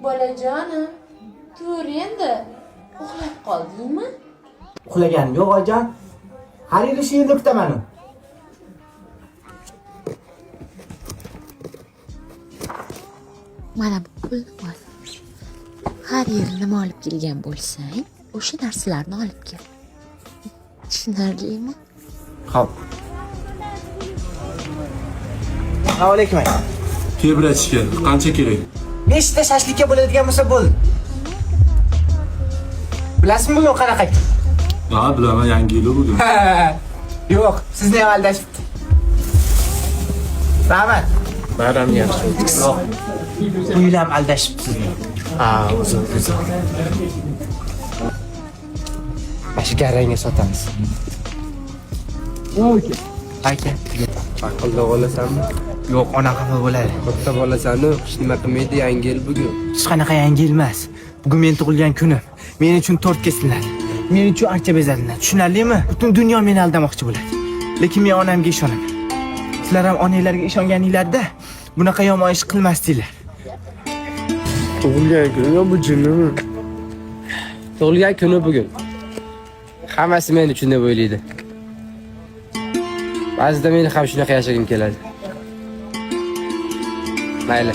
Bolajonim, tur endi. Uxlab qoldingmi? Uxlaganim yo'q oyijon. Har yili shu yerda kutaman. Mana bu pulni ol. Har yil nima olib kelgan bo'lsang, o'sha narsalarni olib kel. Tushunarlimi? Xo'p. Assalomu alaykum. Tebratishga qancha kerak? 5 ta shashlikka bo'ladigan bo'lsa bo'ldi. Bilasizmi bugun qanaqa? Ha, bilaman, yangi yil bugun. Yo'q, sizni ham aldashibdi. Rahmat. Bayram yaxshi. Yo'q. Bu yil ham aldashibdi sizni. Ha, o'zi. Mana shu garangga sotamiz. Aka. Aqlli olasanmi? Yo'q, onaqa bo'ladi. Katta bolasanu, hech nima qilmaydi, yangi yil bugun. Hech qanaqa yangi yil emas. Bugun men tug'ilgan kunim. Men uchun tort kesiladi. Men uchun archa bezadilar. Tushunarlimi? Butun dunyo meni aldamoqchi bo'ladi. Lekin men onamga ishonaman. Sizlar ham onanglarga ishonganinglarda bunaqa yomon ish qilmasdinglar. Tug'ilgan kuni bu jinnimi? Tug'ilgan kuni bugun. Hammasi men uchun deb o'ylaydi. Ba'zida men ham shunaqa yashagim keladi. Mayli.